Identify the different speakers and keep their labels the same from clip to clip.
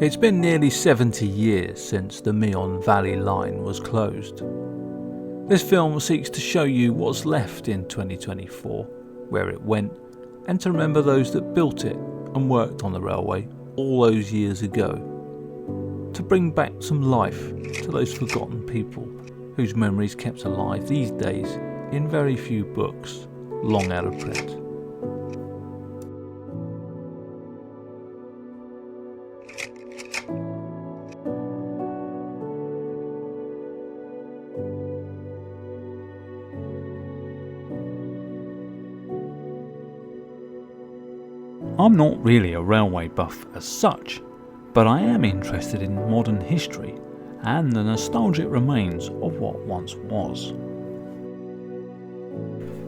Speaker 1: It's been nearly 70 years since the Meon Valley line was closed. This film seeks to show you what's left in 2024, where it went, and to remember those that built it and worked on the railway all those years ago. To bring back some life to those forgotten people whose memories kept alive these days in very few books, long out of print. I'm not really a railway buff as such, but I am interested in modern history and the nostalgic remains of what once was.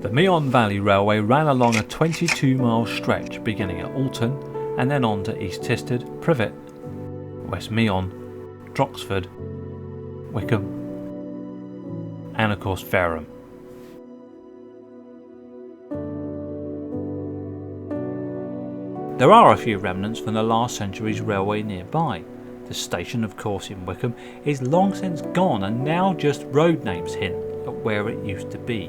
Speaker 1: The Meon Valley Railway ran along a 22-mile stretch beginning at Alton and then on to East Tisted, Privett, West Meon, Droxford, Wickham and of course Faringdon. There are a few remnants from the last century's railway nearby. The station, of course, in Wickham is long since gone and now just road names hint at where it used to be.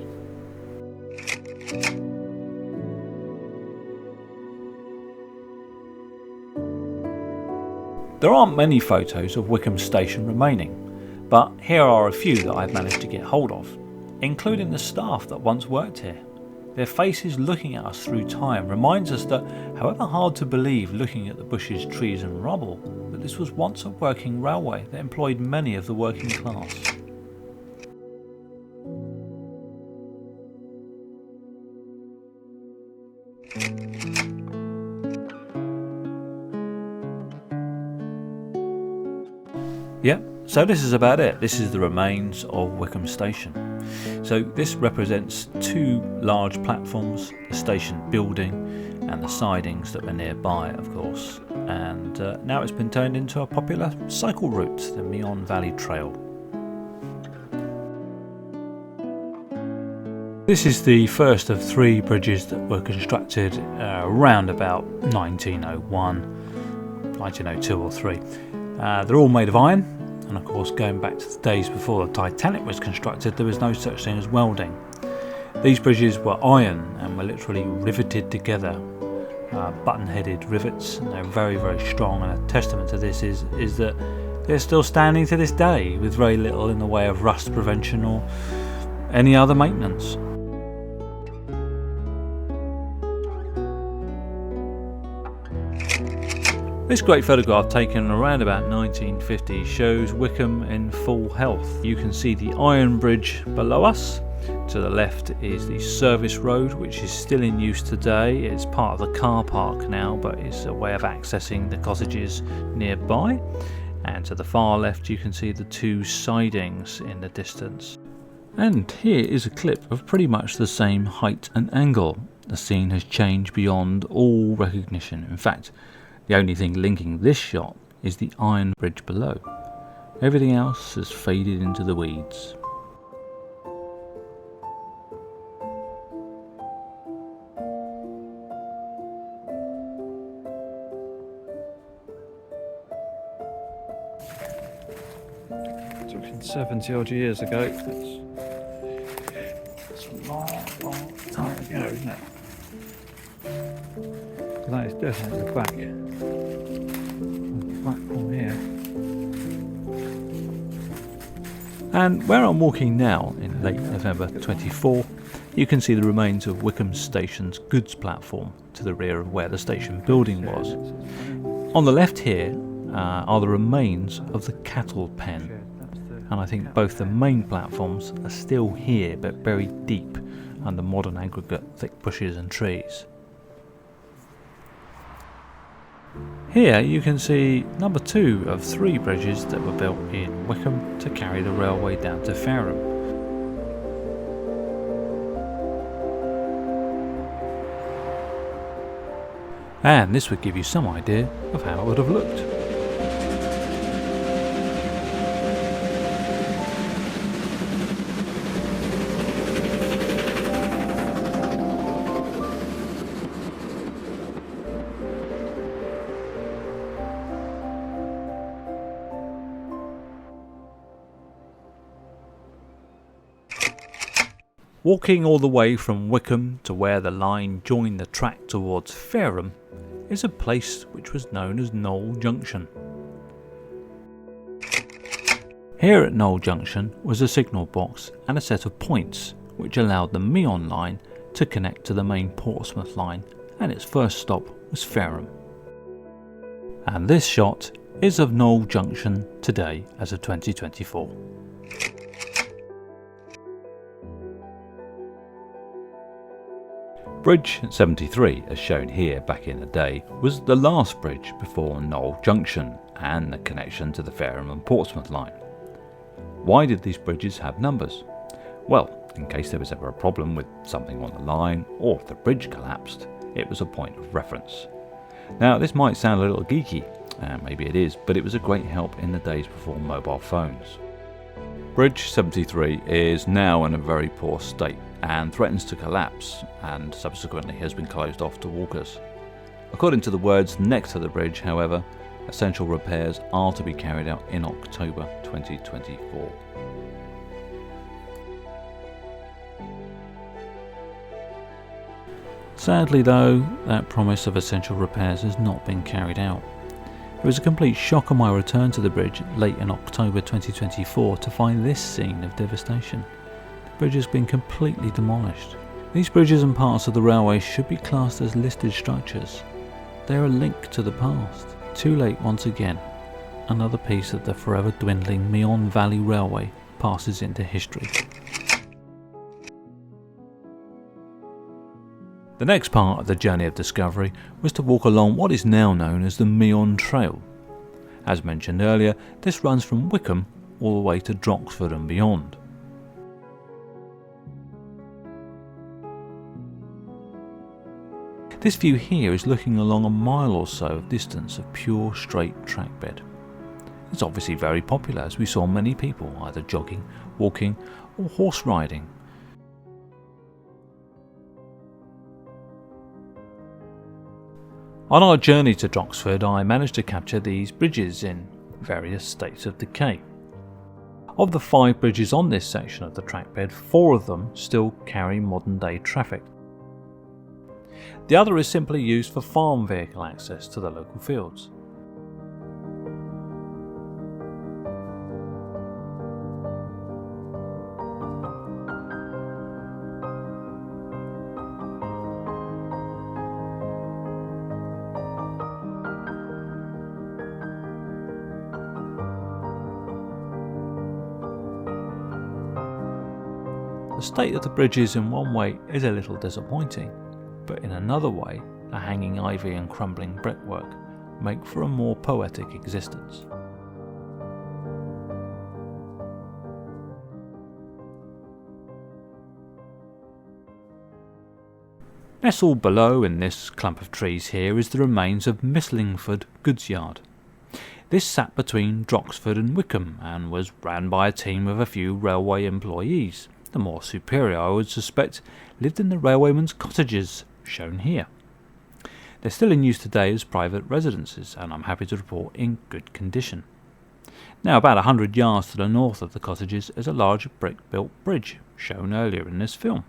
Speaker 1: There aren't many photos of Wickham station remaining, but here are a few that I've managed to get hold of, including the staff that once worked here. Their faces looking at us through time reminds us that, however hard to believe looking at the bushes, trees and rubble, that this was once a working railway that employed many of the working class. Yep, so this is about it. This is the remains of Wickham Station. So this represents two large platforms, the station building and the sidings that were nearby, of course, and now it's been turned into a popular cycle route, the Meon Valley Trail. This is the first of three bridges that were constructed around about 1901, 1902 or 3. They're all made of iron. And of course, going back to the days before the Titanic was constructed, there was no such thing as welding. These bridges were iron and were literally riveted together, button-headed rivets, and they're very, very strong. And a testament to this is that they're still standing to this day with very little in the way of rust prevention or any other maintenance. This great photograph taken around about 1950 shows Wickham in full health. You can see the iron bridge below us. To the left is the service road, which is still in use today. It's part of the car park now, but it's a way of accessing the cottages nearby. And to the far left you can see the two sidings in the distance. And here is a clip of pretty much the same height and angle. The scene has changed beyond all recognition. In fact, the only thing linking this shot is the iron bridge below. Everything else has faded into the weeds. Talking 70 odd years ago. That's a long time ago, isn't it? That is definitely the back platform here. And where I'm walking now in late November 24, you can see the remains of Wickham Station's goods platform to the rear of where the station building was. On the left here are the remains of the cattle pen, and I think both the main platforms are still here but buried deep under modern aggregate thick bushes and trees. Here you can see number 2 of 3 bridges that were built in Wickham to carry the railway down to Faringdon. And this would give you some idea of how it would have looked. Walking all the way from Wickham to where the line joined the track towards Fareham is a place which was known as Knowle Junction. Here at Knowle Junction was a signal box and a set of points which allowed the Meon line to connect to the main Portsmouth line, and its first stop was Fareham. And this shot is of Knowle Junction today as of 2024. Bridge 73, as shown here back in the day, was the last bridge before Knowle Junction and the connection to the Fareham and Portsmouth line. Why did these bridges have numbers? Well, in case there was ever a problem with something on the line or if the bridge collapsed, it was a point of reference. Now this might sound a little geeky, and maybe it is, but it was a great help in the days before mobile phones. Bridge 73 is now in a very poor state and threatens to collapse, and subsequently has been closed off to walkers. According to the words next to the bridge, however, essential repairs are to be carried out in October 2024. Sadly though, that promise of essential repairs has not been carried out. It was a complete shock on my return to the bridge late in October 2024 to find this scene of devastation. The bridge has been completely demolished. These bridges and parts of the railway should be classed as listed structures. They are a link to the past. Too late once again. Another piece of the forever dwindling Meon Valley Railway passes into history. The next part of the journey of discovery was to walk along what is now known as the Meon Trail. As mentioned earlier, this runs from Wickham all the way to Droxford and beyond. This view here is looking along a mile or so of distance of pure straight track bed. It's obviously very popular, as we saw many people either jogging, walking or horse riding. On our journey to Droxford, I managed to capture these bridges in various states of decay. Of the 5 bridges on this section of the trackbed, 4 of them still carry modern day traffic. The other is simply used for farm vehicle access to the local fields. The state of the bridges in one way is a little disappointing, but in another way, the hanging ivy and crumbling brickwork make for a more poetic existence. Nestled below in this clump of trees here is the remains of Mislingford goods yard. This sat between Droxford and Wickham and was ran by a team of a few railway employees. The more superior, I would suspect, lived in the railwaymen's cottages, shown here. They're still in use today as private residences, and I'm happy to report in good condition. Now, about 100 yards to the north of the cottages is a large brick-built bridge, shown earlier in this film.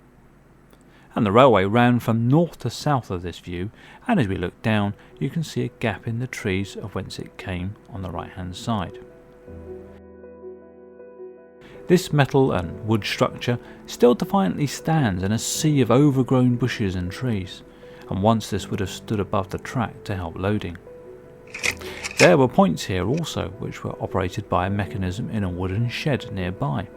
Speaker 1: And the railway ran from north to south of this view, and as we look down, you can see a gap in the trees of whence it came on the right-hand side. This metal and wood structure still defiantly stands in a sea of overgrown bushes and trees, and once this would have stood above the track to help loading. There were points here also which were operated by a mechanism in a wooden shed nearby.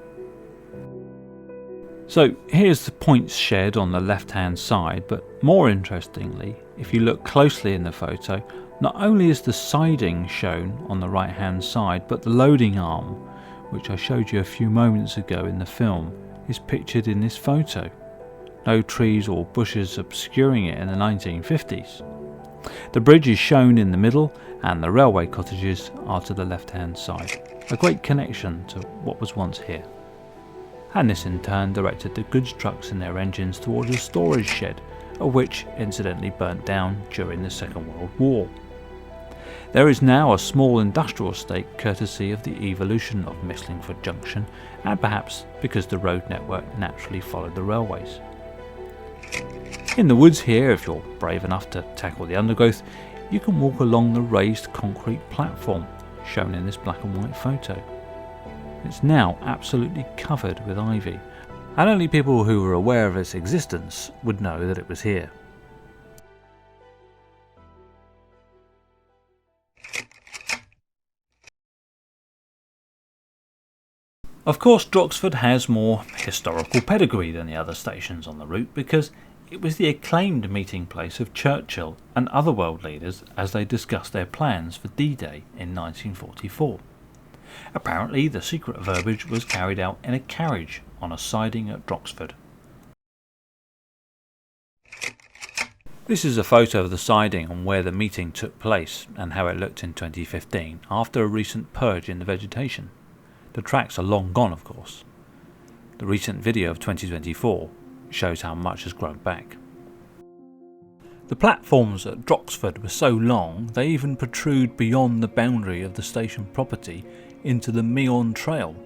Speaker 1: So here's the points shed on the left hand side, but more interestingly, if you look closely in the photo, not only is the siding shown on the right hand side, but the loading arm, which I showed you a few moments ago in the film, is pictured in this photo. No trees or bushes obscuring it in the 1950s. The bridge is shown in the middle and the railway cottages are to the left hand side. A great connection to what was once here. And this in turn directed the goods trucks and their engines towards a storage shed, of which incidentally burnt down during the Second World War. There is now a small industrial estate courtesy of the evolution of Mislingford Junction, and perhaps because the road network naturally followed the railways. In the woods here, if you're brave enough to tackle the undergrowth, you can walk along the raised concrete platform shown in this black and white photo. It's now absolutely covered with ivy, and only people who were aware of its existence would know that it was here. Of course, Droxford has more historical pedigree than the other stations on the route because it was the acclaimed meeting place of Churchill and other world leaders as they discussed their plans for D-Day in 1944. Apparently, the secret verbiage was carried out in a carriage on a siding at Droxford. This is a photo of the siding and where the meeting took place and how it looked in 2015 after a recent purge in the vegetation. The tracks are long gone, of course. The recent video of 2024 shows how much has grown back. The platforms at Droxford were so long they even protrude beyond the boundary of the station property into the Meon Trail,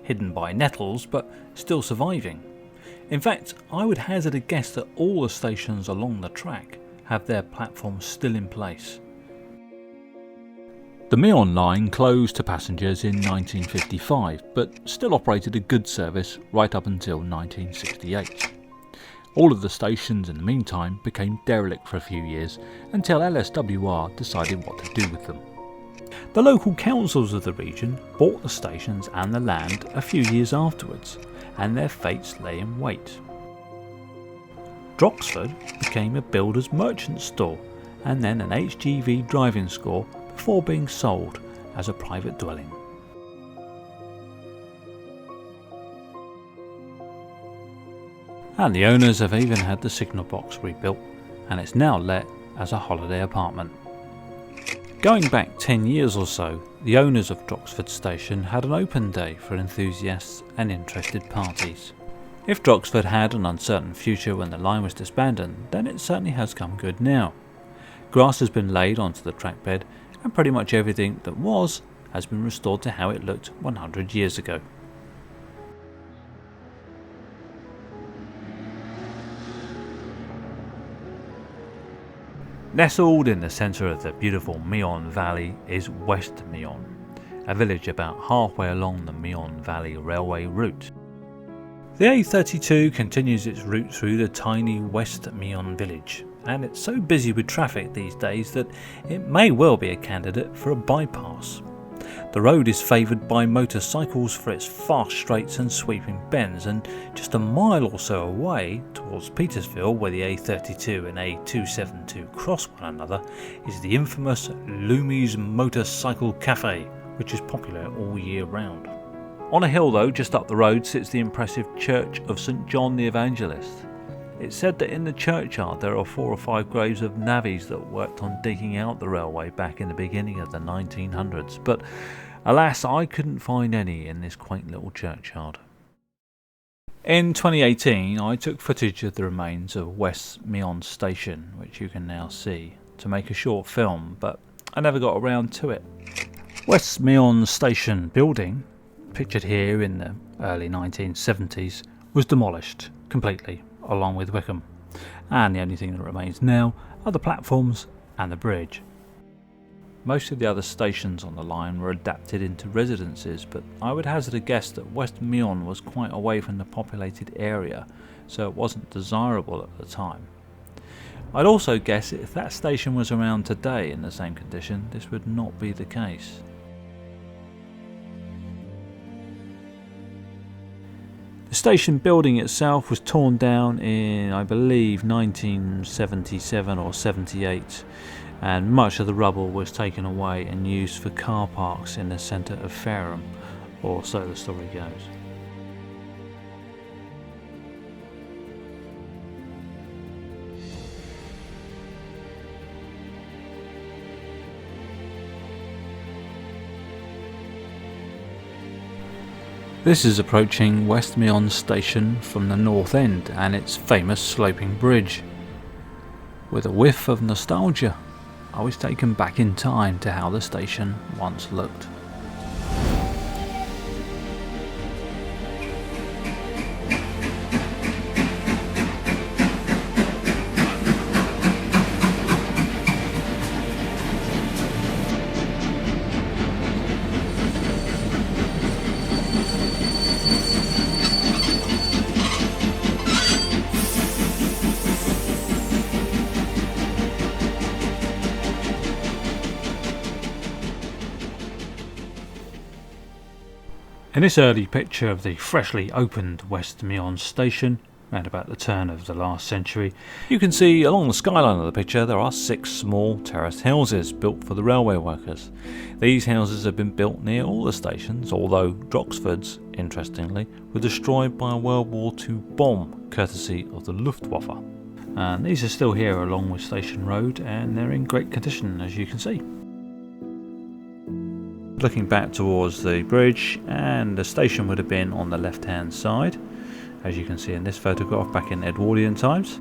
Speaker 1: hidden by nettles but still surviving. In fact, I would hazard a guess that all the stations along the track have their platforms still in place. The Meon line closed to passengers in 1955, but still operated a good service right up until 1968. All of the stations in the meantime became derelict for a few years until LSWR decided what to do with them. The local councils of the region bought the stations and the land a few years afterwards, and their fates lay in wait. Droxford became a builder's merchant store and then an HGV driving school before being sold as a private dwelling. And the owners have even had the signal box rebuilt, and it's now let as a holiday apartment. Going back 10 years or so, the owners of Droxford Station had an open day for enthusiasts and interested parties. If Droxford had an uncertain future when the line was disbanded, then it certainly has come good now. Grass has been laid onto the track bed, and pretty much everything that was has been restored to how it looked 100 years ago. Nestled in the centre of the beautiful Meon Valley is West Meon, a village about halfway along the Meon Valley Railway route. The A32 continues its route through the tiny West Meon village, and it's so busy with traffic these days that it may well be a candidate for a bypass. The road is favoured by motorcycles for its fast straights and sweeping bends, and just a mile or so away, towards Petersfield, where the A32 and A272 cross one another, is the infamous Lumie's Motorcycle Cafe, which is popular all year round. On a hill though, just up the road, sits the impressive Church of St John the Evangelist. It's said that in the churchyard there are 4 or 5 graves of navvies that worked on digging out the railway back in the beginning of the 1900s, but alas, I couldn't find any in this quaint little churchyard. In 2018 I took footage of the remains of West Meon Station, which you can now see, to make a short film, but I never got around to it. West Meon Station building, pictured here in the early 1970s, was demolished completely, along with Wickham, and the only thing that remains now are the platforms and the bridge. Most of the other stations on the line were adapted into residences, but I would hazard a guess that West Meon was quite away from the populated area, so it wasn't desirable at the time. I'd also guess if that station was around today in the same condition, this would not be the case. The station building itself was torn down in, I believe, 1977 or 78, and much of the rubble was taken away and used for car parks in the centre of Faringdon, or so the story goes. This is approaching West Meon Station from the north end and its famous sloping bridge. With a whiff of nostalgia, I was taken back in time to how the station once looked. In this early picture of the freshly opened West Meon station, around about the turn of the last century, you can see along the skyline of the picture there are 6 small terraced houses built for the railway workers. These houses have been built near all the stations, although Droxford's, interestingly, were destroyed by a World War II bomb courtesy of the Luftwaffe. And these are still here along with Station Road, and they're in great condition, as you can see. Looking back towards the bridge, and the station would have been on the left hand side, as you can see in this photograph back in Edwardian times.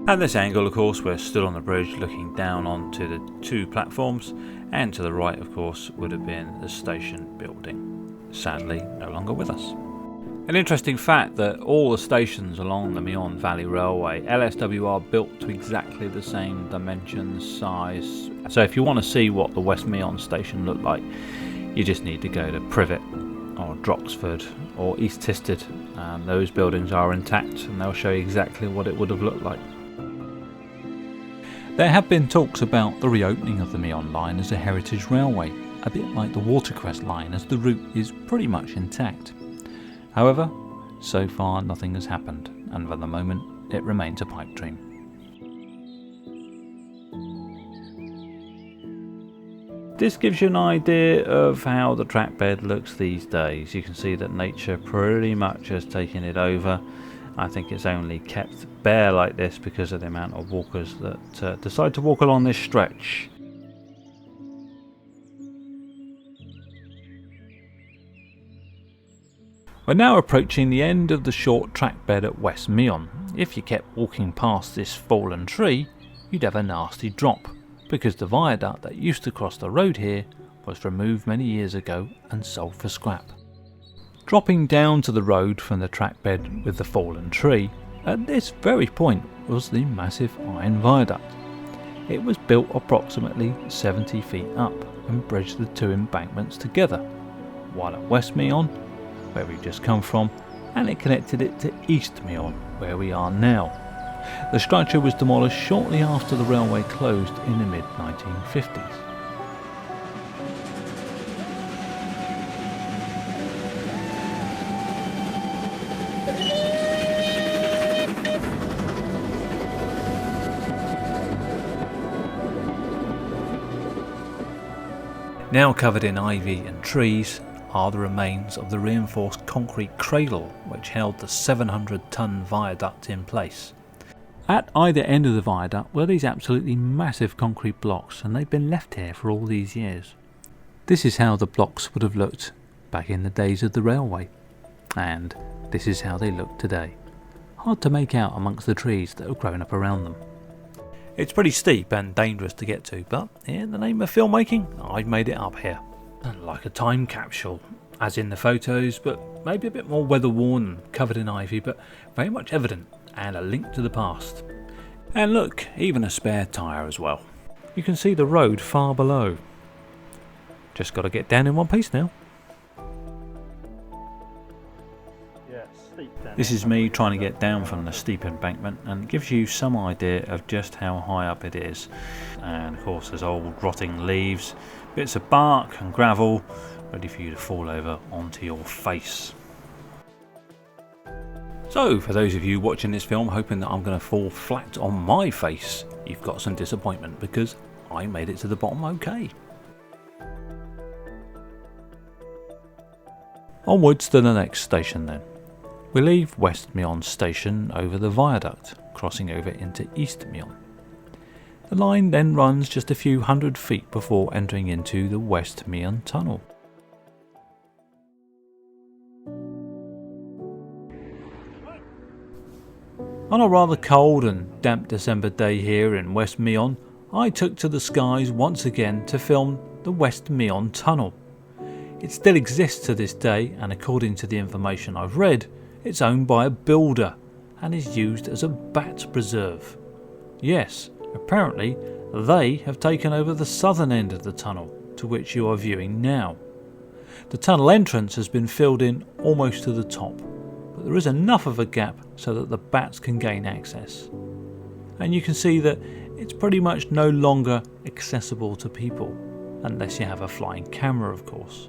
Speaker 1: At this angle, of course, we're stood on the bridge looking down onto the 2 platforms, and to the right, of course, would have been the station building. Sadly, no longer with us. An interesting fact that all the stations along the Meon Valley Railway LSW are built to exactly the same dimensions, size. So if you want to see what the West Meon station looked like, you just need to go to Privett or Droxford or East Tisted, and those buildings are intact and they'll show you exactly what it would have looked like. There have been talks about the reopening of the Meon line as a heritage railway, a bit like the Watercress line, as the route is pretty much intact. However, so far nothing has happened, and for the moment it remains a pipe dream. This gives you an idea of how the track bed looks these days. You can see that nature pretty much has taken it over. I think it's only kept bare like this because of the amount of walkers that decide to walk along this stretch. We're now approaching the end of the short track bed at West Meon. If you kept walking past this fallen tree, you'd have a nasty drop, because the viaduct that used to cross the road here was removed many years ago and sold for scrap. Dropping down to the road from the track bed with the fallen tree, at this very point was the massive iron viaduct. It was built approximately 70 feet up and bridged the 2 embankments together, while at West Meon, where we've just come from, and it connected it to East Meon, where we are now. The structure was demolished shortly after the railway closed in the mid-1950s. Now covered in ivy and trees are the remains of the reinforced concrete cradle which held the 700-ton viaduct in place. At either end of the viaduct were these absolutely massive concrete blocks, and they've been left here for all these years. This is how the blocks would have looked back in the days of the railway, and this is how they look today. Hard to make out amongst the trees that have grown up around them. It's pretty steep and dangerous to get to, but in the name of filmmaking, I've made it up here. Like a time capsule, as in the photos, but maybe a bit more weather worn and covered in ivy, but very much evident, and a link to the past. And look, even a spare tyre as well. You can see the road far below. Just got to get down in one piece now. This is me trying to get down from the steep embankment, and it gives you some idea of just how high up it is. And of course there's old rotting leaves, bits of bark and gravel, ready for you to fall over onto your face. So for those of you watching this film hoping that I'm going to fall flat on my face, you've got some disappointment, because I made it to the bottom okay. Onwards to the next station then. We leave West Meon station over the viaduct, crossing over into East Meon. The line then runs just a few hundred feet before entering into the West Meon Tunnel. On a rather cold and damp December day here in West Meon, I took to the skies once again to film the West Meon Tunnel. It still exists to this day, and according to the information I've read, it's owned by a builder and is used as a bat preserve. Yes, apparently they have taken over the southern end of the tunnel, to which you are viewing now. The tunnel entrance has been filled in almost to the top, but there is enough of a gap so that the bats can gain access. And you can see that it's pretty much no longer accessible to people, unless you have a flying camera, of course.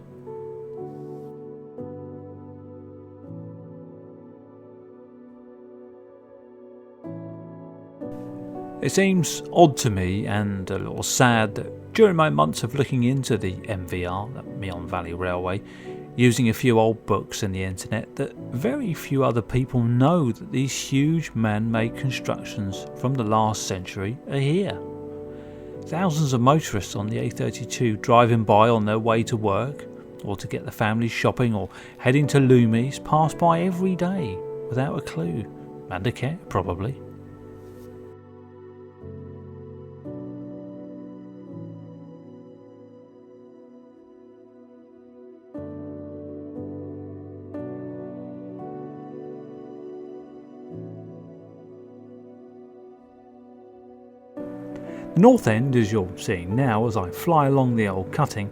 Speaker 1: It seems odd to me and a little sad that during my months of looking into the MVR, the Meon Valley Railway, using a few old books and the internet, that very few other people know that these huge man-made constructions from the last century are here. Thousands of motorists on the A32 driving by on their way to work, or to get the family shopping or heading to Loomies, pass by every day without a clue, and a care probably. The north end, as you're seeing now as I fly along the old cutting,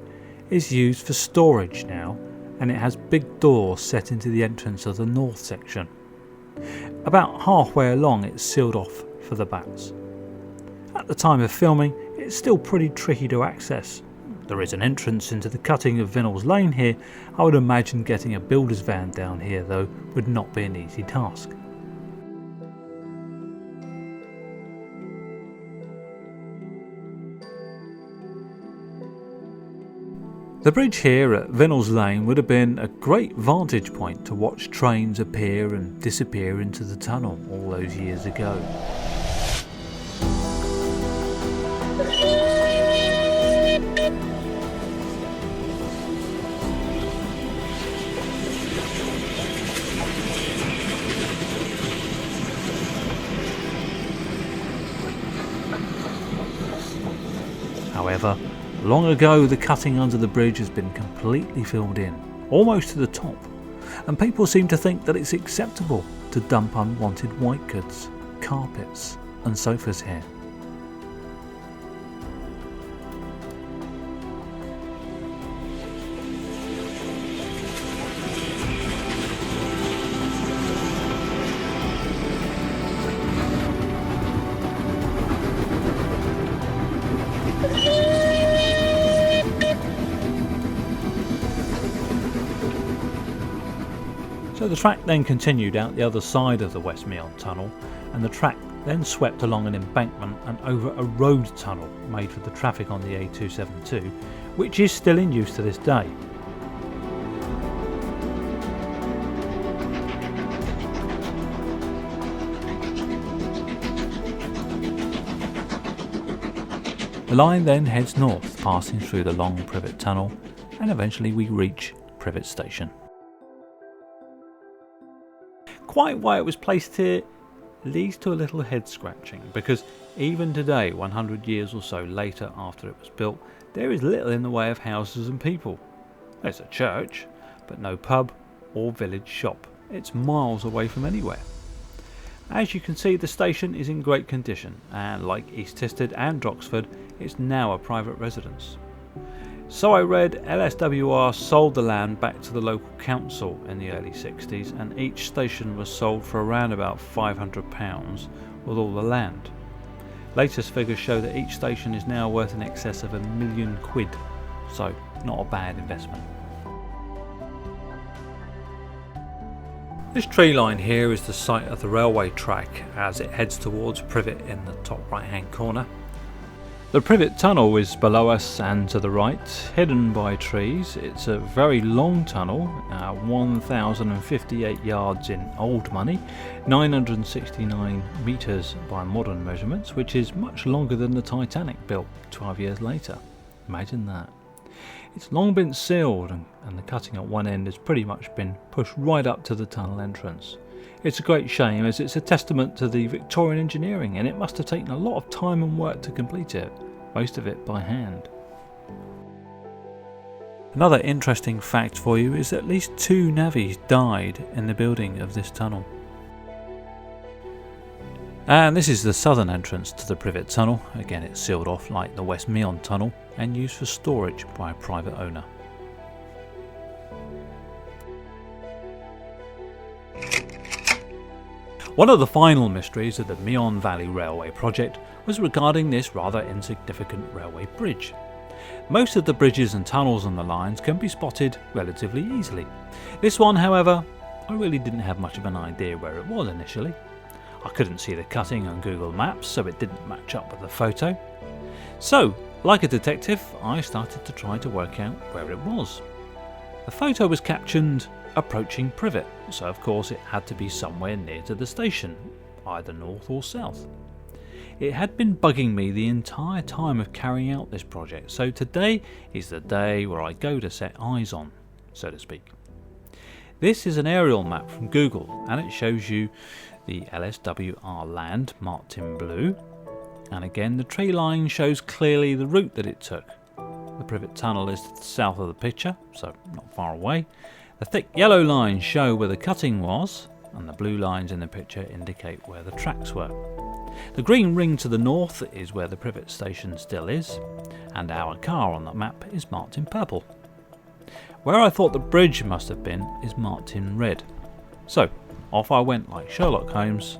Speaker 1: is used for storage now, and it has big doors set into the entrance of the north section. About halfway along it's sealed off for the bats. At the time of filming it's still pretty tricky to access. There is an entrance into the cutting of Vinnell's Lane here. I would imagine getting a builder's van down here though would not be an easy task. The bridge here at Vinnell's Lane would have been a great vantage point to watch trains appear and disappear into the tunnel all those years ago. However, long ago the cutting under the bridge has been completely filled in, almost to the top, and people seem to think that it's acceptable to dump unwanted white goods, carpets and sofas here. So the track then continued out the other side of the West Meon tunnel, and the track then swept along an embankment and over a road tunnel made for the traffic on the A272, which is still in use to this day. The line then heads north, passing through the long Privett tunnel, and eventually we reach Privett station. Quite why it was placed here leads to a little head scratching, because even today, 100 years or so later after it was built, there is little in the way of houses and people. There's a church, but no pub or village shop. It's miles away from anywhere. As you can see, the station is in great condition, and like East Tisted and Droxford, it's now a private residence. So I read LSWR sold the land back to the local council in the early 60s, and each station was sold for around about £500 with all the land. Latest figures show that each station is now worth in excess of £1 million, so not a bad investment. This tree line here is the site of the railway track as it heads towards Privett in the top right hand corner. The Privett tunnel is below us and to the right, hidden by trees. It's a very long tunnel, 1,058 yards in old money, 969 metres by modern measurements, which is much longer than the Titanic built 12 years later. Imagine that. It's long been sealed and the cutting at one end has pretty much been pushed right up to the tunnel entrance. It's a great shame as it's a testament to the Victorian engineering, and it must have taken a lot of time and work to complete it, most of it by hand. Another interesting fact for you is at least 2 navvies died in the building of this tunnel. And this is the southern entrance to the Privett tunnel. Again, it's sealed off like the West Meon tunnel and used for storage by a private owner. One of the final mysteries of the Meon Valley Railway project was regarding this rather insignificant railway bridge. Most of the bridges and tunnels on the lines can be spotted relatively easily. This one, however, I really didn't have much of an idea where it was initially. I couldn't see the cutting on Google Maps, so it didn't match up with the photo. So, like a detective, I started to try to work out where it was. The photo was captioned approaching Privett, so of course it had to be somewhere near to the station, either north or south. It had been bugging me the entire time of carrying out this project, so today is the day where I go to set eyes on, so to speak. This is an aerial map from Google, and it shows you the LSWR land marked in blue, and again the tree line shows clearly the route that it took. The Privett tunnel is to the south of the picture, so not far away. The thick yellow lines show where the cutting was, and the blue lines in the picture indicate where the tracks were. The green ring to the north is where the Privett station still is, and our car on the map is marked in purple. Where I thought the bridge must have been is marked in red. So off I went like Sherlock Holmes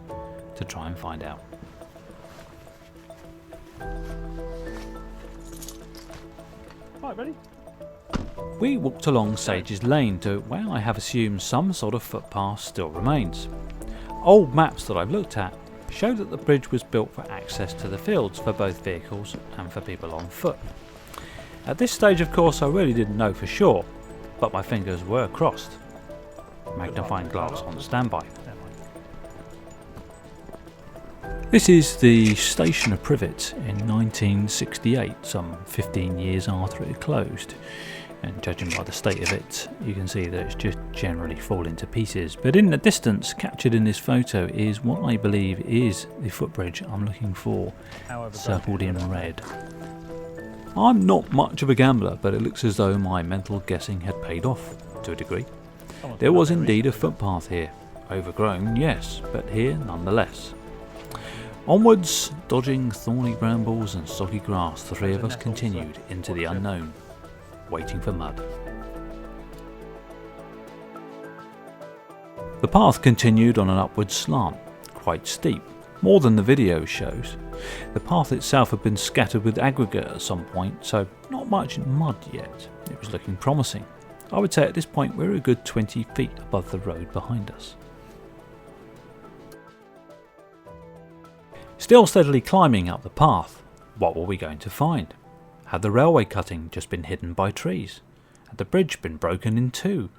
Speaker 1: to try and find out. Right, ready? We walked along Sage's Lane to where I have assumed some sort of footpath still remains. Old maps that I've looked at show that the bridge was built for access to the fields for both vehicles and for people on foot. At this stage, of course, I really didn't know for sure, but my fingers were crossed. Magnifying glass on standby. This is the station of Privett in 1968, some 15 years after it closed. And judging by the state of it, you can see that it's just generally fallen to pieces. But in the distance, captured in this photo, is what I believe is the footbridge I'm looking for, circled in red. I'm not much of a gambler, but it looks as though my mental guessing had paid off, to a degree. There was indeed a footpath here. Overgrown, yes, but here nonetheless. Onwards, dodging thorny brambles and soggy grass, the three of us continued into the unknown, waiting for mud. The path continued on an upward slant, quite steep, more than the video shows. The path itself had been scattered with aggregate at some point, so not much mud yet. It was looking promising. I would say at this point we're a good 20 feet above the road behind us. Still steadily climbing up the path, what were we going to find? Had the railway cutting just been hidden by trees? Had the bridge been broken in two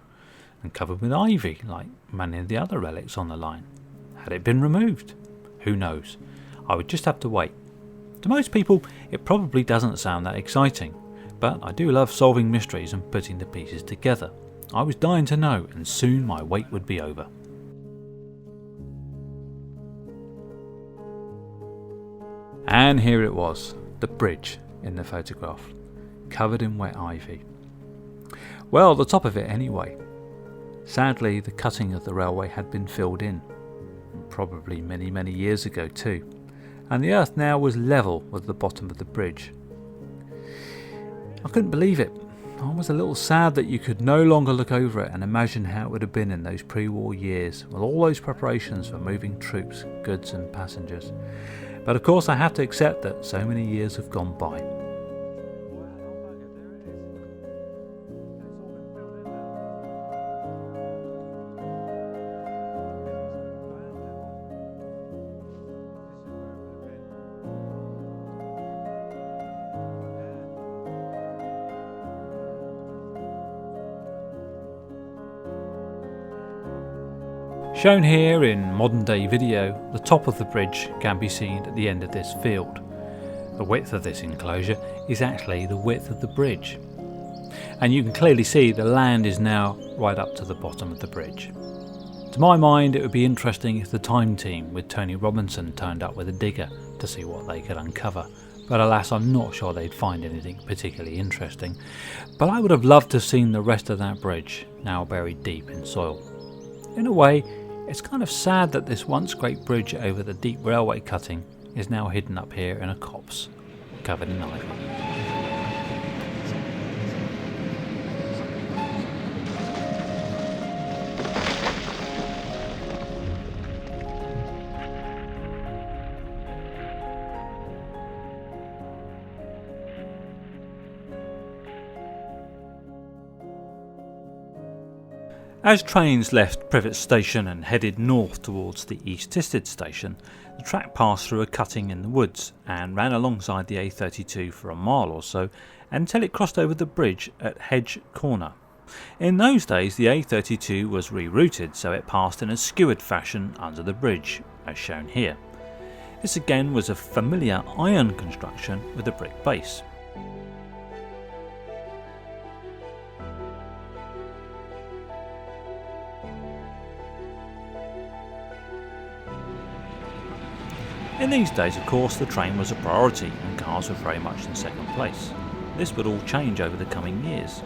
Speaker 1: and covered with ivy like many of the other relics on the line? Had it been removed? Who knows? I would just have to wait. To most people it probably doesn't sound that exciting, but I do love solving mysteries and putting the pieces together. I was dying to know, and soon my wait would be over. And here it was, the bridge in the photograph, covered in wet ivy. Well, the top of it anyway. Sadly, the cutting of the railway had been filled in, probably many years ago too, and the earth now was level with the bottom of the bridge. I couldn't believe it. I was a little sad that you could no longer look over it and imagine how it would have been in those pre-war years, with all those preparations for moving troops, goods and passengers. But of course I have to accept that so many years have gone by. Shown here in modern day video, the top of the bridge can be seen at the end of this field. The width of this enclosure is actually the width of the bridge. And you can clearly see the land is now right up to the bottom of the bridge. To my mind, it would be interesting if the Time team with Tony Robinson turned up with a digger to see what they could uncover. But alas, I'm not sure they'd find anything particularly interesting. But I would have loved to have seen the rest of that bridge, now buried deep in soil. In a way, it's kind of sad that this once great bridge over the deep railway cutting is now hidden up here in a copse, covered in ivy. As trains left Privett station and headed north towards the East Tisted station, the track passed through a cutting in the woods and ran alongside the A32 for a mile or so until it crossed over the bridge at Hedge Corner. In those days the A32 was rerouted, so it passed in a skewered fashion under the bridge, as shown here. This again was a familiar iron construction with a brick base. In these days, of course, the train was a priority and cars were very much in second place. This would all change over the coming years.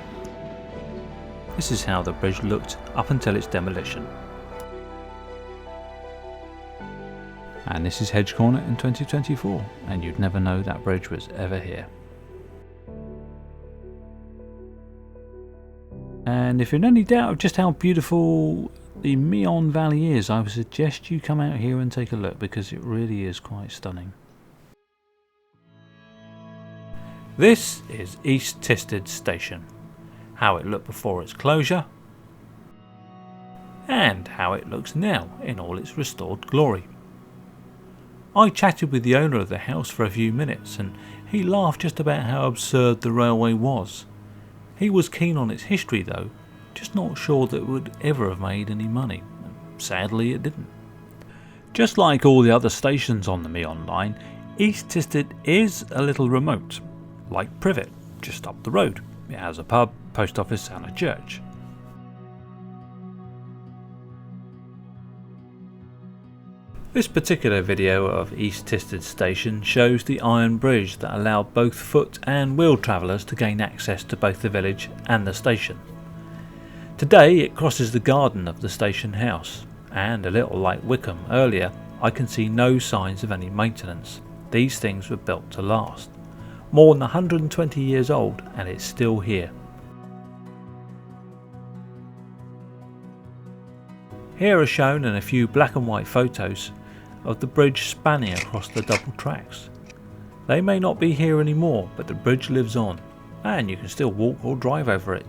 Speaker 1: This is how the bridge looked up until its demolition. And this is Hedge Corner in 2024, and you'd never know that bridge was ever here. And if you're in any doubt of just how beautiful the Meon Valley is, I would suggest you come out here and take a look, because it really is quite stunning. This is East Tisted station, how it looked before its closure and how it looks now in all its restored glory. I chatted with the owner of the house for a few minutes and he laughed just about how absurd the railway was. He was keen on its history though, just not sure that it would ever have made any money. Sadly it didn't. Just like all the other stations on the Meon line, East Tisted is a little remote, like Privett, just up the road. It has a pub, post office and a church. This particular video of East Tisted station shows the iron bridge that allowed both foot and wheel travellers to gain access to both the village and the station. Today it crosses the garden of the station house, and a little like Wickham earlier, I can see no signs of any maintenance. These things were built to last. More than 120 years old and it's still here. Here are shown in a few black and white photos of the bridge spanning across the double tracks. They may not be here anymore, but the bridge lives on and you can still walk or drive over it.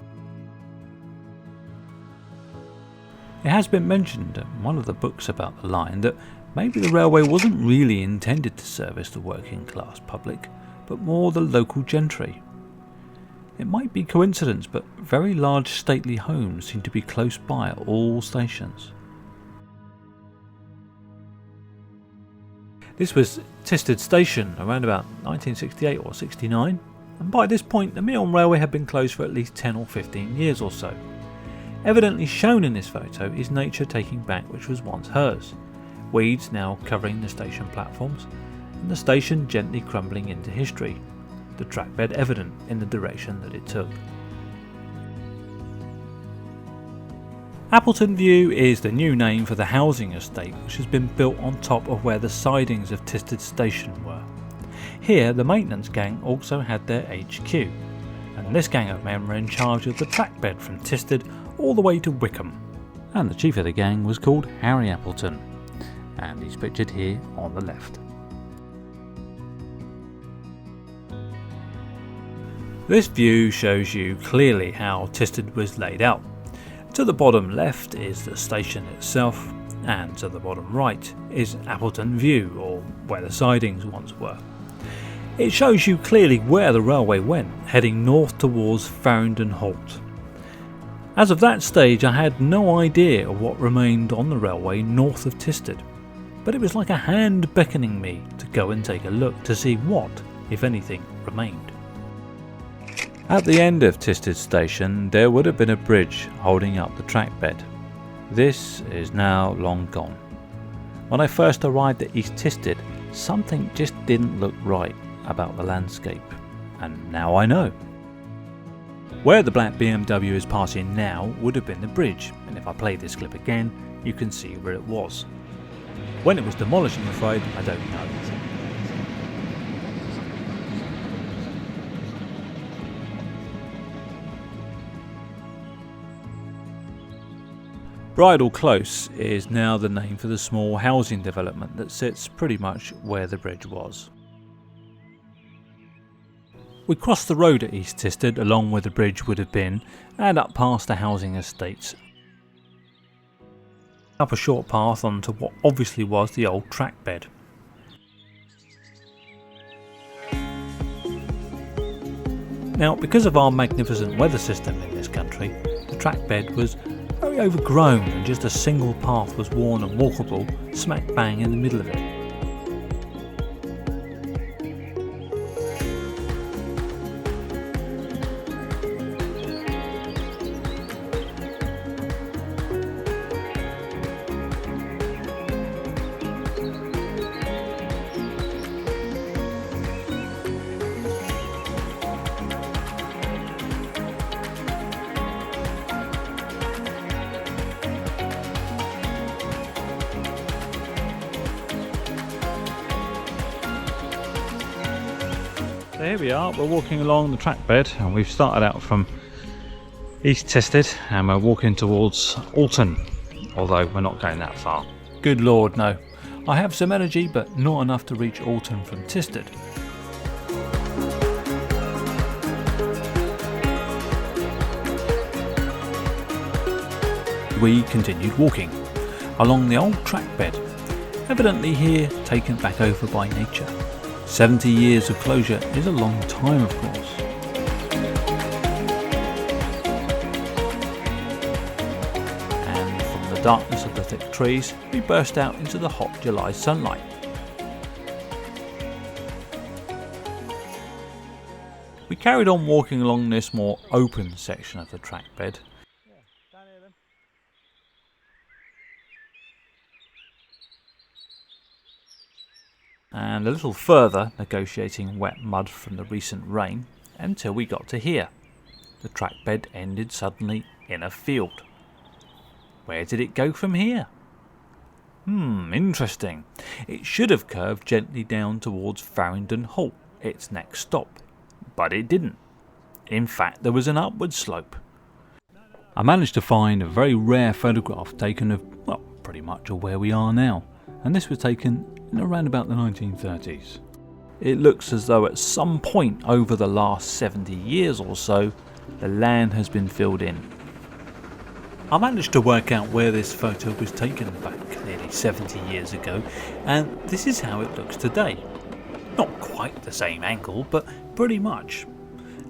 Speaker 1: It has been mentioned in one of the books about the line that maybe the railway wasn't really intended to service the working class public, but more the local gentry. It might be coincidence, but very large stately homes seem to be close by at all stations. This was Tisted station around about 1968 or 69, and by this point the Meon Railway had been closed for at least 10 or 15 years or so. Evidently shown in this photo is nature taking back which was once hers, weeds now covering the station platforms, and the station gently crumbling into history, the trackbed evident in the direction that it took. Alton View is the new name for the housing estate which has been built on top of where the sidings of Tisted station were. Here the maintenance gang also had their HQ, and this gang of men were in charge of the trackbed from Tisted all the way to Wickham, and the chief of the gang was called Harry Appleton, and he's pictured here on the left. This view shows you clearly how Tisted was laid out. To the bottom left is the station itself, and to the bottom right is Appleton View, or where the sidings once were. It shows you clearly where the railway went, heading north towards Faringdon halt. As of that stage, I had no idea of what remained on the railway north of Tisted, but it was like a hand beckoning me to go and take a look to see what, if anything, remained. At the end of Tisted station there would have been a bridge holding up the track bed. This is now long gone. When I first arrived at East Tisted, something just didn't look right about the landscape, and now I know. Where the black BMW is passing now would have been the bridge, and if I play this clip again you can see where it was. When it was demolished, I'm afraid, I don't know. Bridle Close is now the name for the small housing development that sits pretty much where the bridge was. We crossed the road at East Tisted along where the bridge would have been and up past the housing estates. Up a short path onto what obviously was the old track bed. Now, because of our magnificent weather system in this country, the track bed was very overgrown and just a single path was worn and walkable smack bang in the middle of it. So here we are, we're walking along the track bed and we've started out from East Tisted and we're walking towards Alton, although we're not going that far. Good lord, no. I have some energy but not enough to reach Alton from Tisted. We continued walking along the old track bed, evidently here taken back over by nature. 70 years of closure is a long time, of course. And from the darkness of the thick trees, we burst out into the hot July sunlight. We carried on walking along this more open section of the track bed. And a little further, negotiating wet mud from the recent rain, until we got to here. The track bed ended suddenly in a field. Where did it go from here? Interesting. It should have curved gently down towards Faringdon Halt, its next stop, but it didn't. In fact, there was an upward slope. I managed to find a very rare photograph taken of, well, pretty much of where we are now, and this was taken in around about the 1930s. It looks as though at some point over the last 70 years or so, the land has been filled in. I managed to work out where this photo was taken back nearly 70 years ago, and this is how it looks today. Not quite the same angle, but pretty much.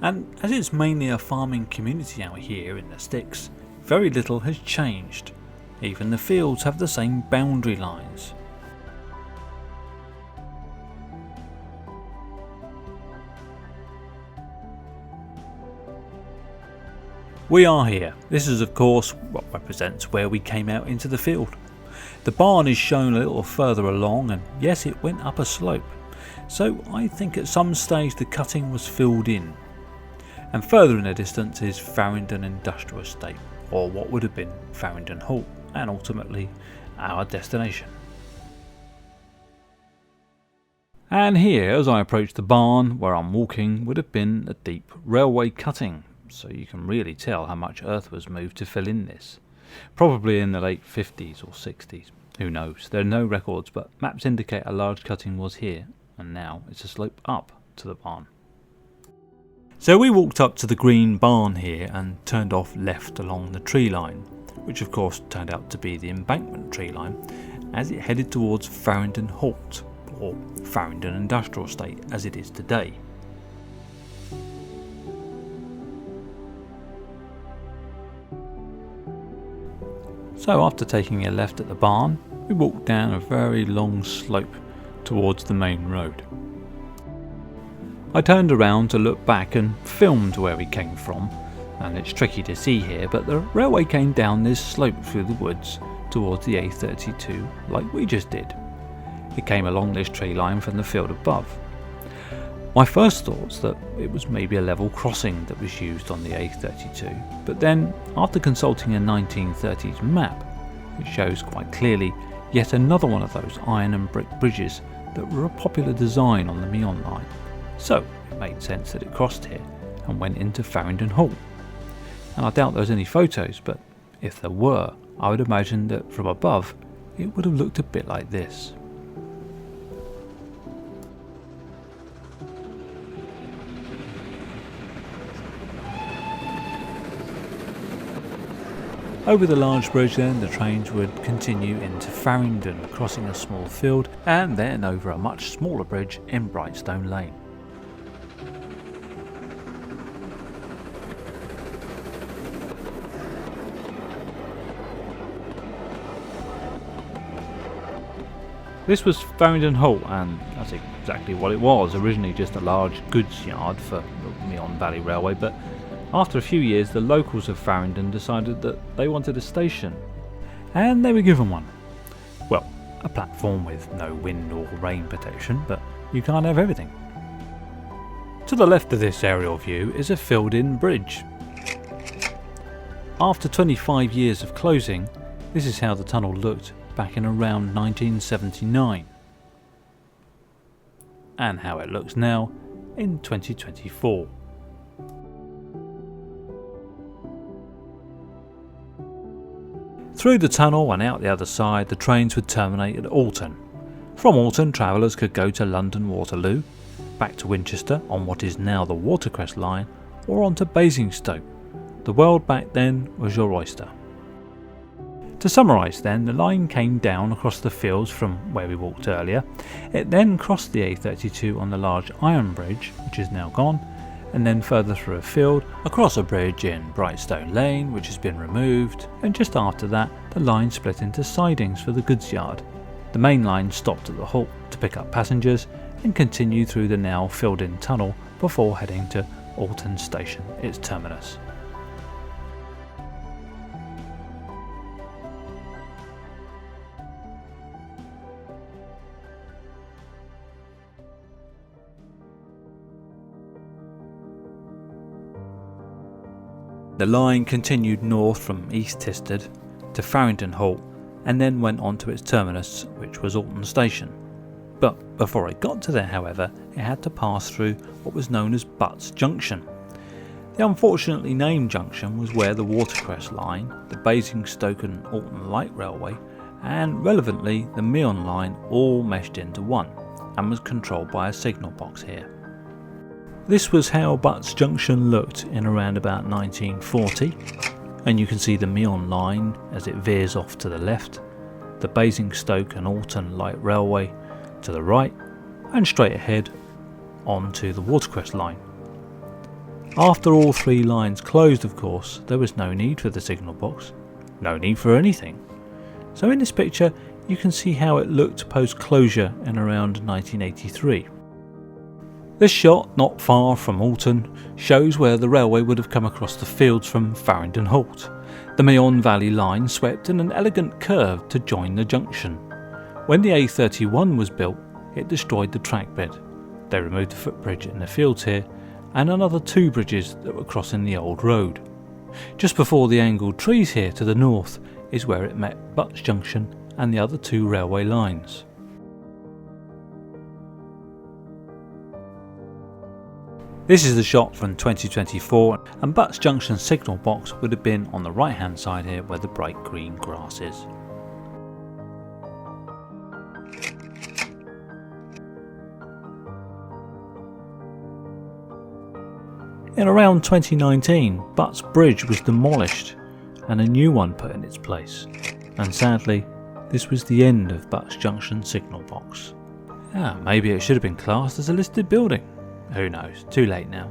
Speaker 1: And as it's mainly a farming community out here in the sticks, very little has changed. Even the fields have the same boundary lines. We are here. This is of course what represents where we came out into the field. The barn is shown a little further along, and yes, it went up a slope. So I think at some stage the cutting was filled in. And further in the distance is Faringdon Industrial Estate, or what would have been Faringdon Halt, and ultimately our destination. And here, as I approach the barn where I'm walking, would have been a deep railway cutting. So you can really tell how much earth was moved to fill in this. Probably in the late 50s or 60s. Who knows? There are no records, but maps indicate a large cutting was here, and now it's a slope up to the barn. So we walked up to the green barn here and turned off left along the tree line, which of course turned out to be the embankment tree line, as it headed towards Faringdon Halt, or Faringdon Industrial Estate as it is today. So after taking a left at the barn, we walked down a very long slope towards the main road. I turned around to look back and filmed where we came from, and it's tricky to see here, but the railway came down this slope through the woods towards the A32 like we just did. It came along this tree line from the field above. My first thoughts that it was maybe a level crossing that was used on the A32, but then after consulting a 1930s map, it shows quite clearly yet another one of those iron and brick bridges that were a popular design on the Meon line. So it made sense that it crossed here and went into Faringdon Halt. And I doubt there's any photos, but if there were, I would imagine that from above it would have looked a bit like this. Over the large bridge then, the trains would continue into Faringdon, crossing a small field, and then over a much smaller bridge in Brightstone Lane. This was Faringdon Halt, and that's exactly what it was. Originally just a large goods yard for the Meon Valley Railway, but after a few years the locals of Faringdon decided that they wanted a station, and they were given one. Well, a platform with no wind or rain protection, but you can't have everything. To the left of this aerial view is a filled-in bridge. After 25 years of closing, this is how the tunnel looked back in around 1979, and how it looks now in 2024. Through the tunnel and out the other side, the trains would terminate at Alton. From Alton, travellers could go to London Waterloo, back to Winchester on what is now the Watercress line, or on to Basingstoke. The world back then was your oyster. To summarise then, the line came down across the fields from where we walked earlier. It then crossed the A32 on the large iron bridge, which is now gone, and then further through a field, across a bridge in Brightstone Lane, which has been removed, and just after that the line split into sidings for the goods yard. The main line stopped at the halt to pick up passengers and continued through the now filled-in tunnel before heading to Alton Station, its terminus. The line continued north from East Tisted to Faringdon Halt and then went on to its terminus, which was Alton Station. But before it got to there, however, it had to pass through what was known as Butts Junction. The unfortunately named junction was where the Watercress line, the Basingstoke and Alton Light Railway, and relevantly the Meon line all meshed into one, and was controlled by a signal box here. This was how Butts Junction looked in around about 1940, and you can see the Meon line as it veers off to the left, the Basingstoke and Alton Light Railway to the right, and straight ahead onto the Watercress line. After all three lines closed, of course, there was no need for the signal box, no need for anything. So in this picture you can see how it looked post closure in around 1983. This shot, not far from Alton, shows where the railway would have come across the fields from Faringdon Halt. The Meon Valley line swept in an elegant curve to join the junction. When the A31 was built, it destroyed the track bed. They removed the footbridge in the fields here, and another two bridges that were crossing the old road. Just before the angled trees here to the north is where it met Butts Junction and the other two railway lines. This is the shot from 2024, and Butts Junction signal box would have been on the right hand side here where the bright green grass is. In around 2019, Butts Bridge was demolished and a new one put in its place, and sadly this was the end of Butts Junction signal box. Maybe it should have been classed as a listed building. Who knows, too late now.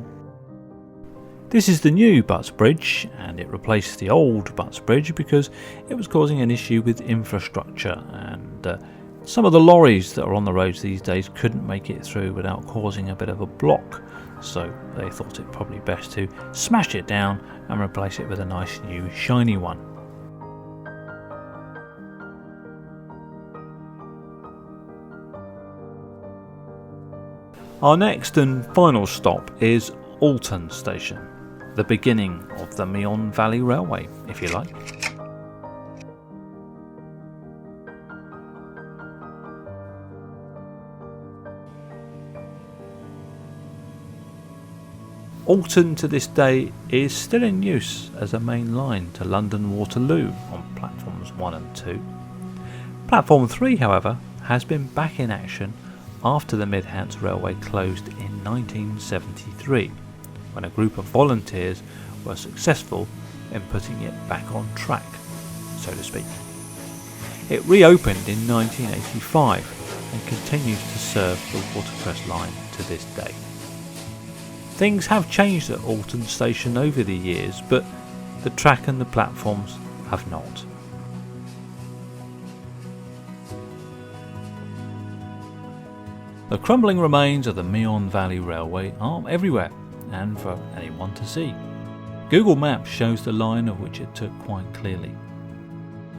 Speaker 1: This is the new Butts Bridge, and it replaced the old Butts Bridge because it was causing an issue with infrastructure, and some of the lorries that are on the roads these days couldn't make it through without causing a bit of a block, so they thought it probably best to smash it down and replace it with a nice new shiny one. Our next and final stop is Alton station, the beginning of the Meon Valley Railway, if you like. Alton to this day is still in use as a main line to London Waterloo on platforms 1 and 2. Platform 3, however, has been back in action after the Midhants Railway closed in 1973, when a group of volunteers were successful in putting it back on track, so to speak. It reopened in 1985 and continues to serve the Watercress line to this day. Things have changed at Alton station over the years, but the track and the platforms have not. The crumbling remains of the Meon Valley Railway are everywhere and for anyone to see. Google Maps shows the line of which it took quite clearly.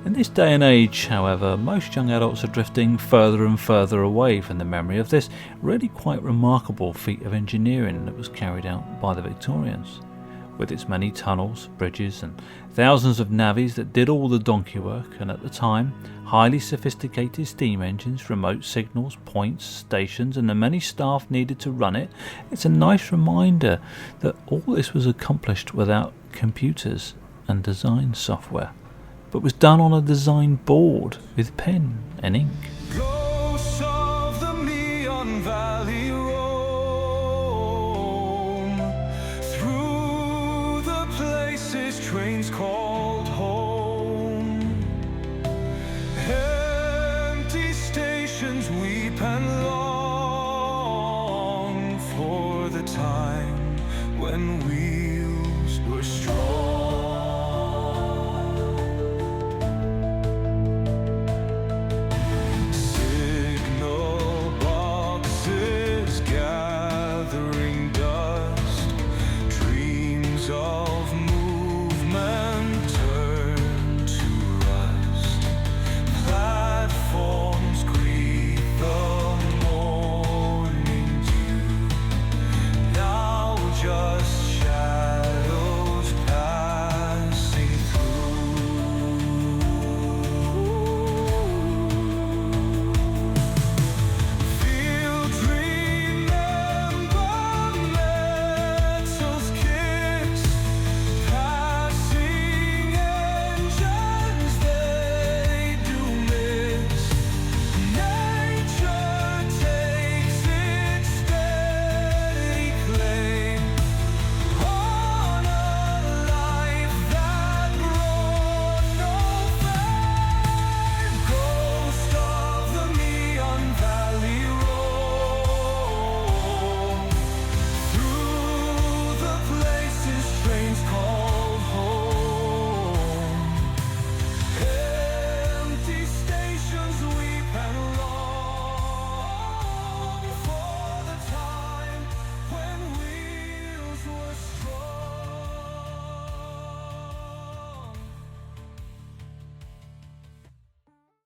Speaker 1: In this day and age, however, most young adults are drifting further and further away from the memory of this really quite remarkable feat of engineering that was carried out by the Victorians. With its many tunnels, bridges and thousands of navvies that did all the donkey work, and at the time, highly sophisticated steam engines, remote signals, points, stations and the many staff needed to run it, it's a nice reminder that all this was accomplished without computers and design software, but was done on a design board with pen and ink.
Speaker 2: Ghosts of the Meon Valley roam through the places trains call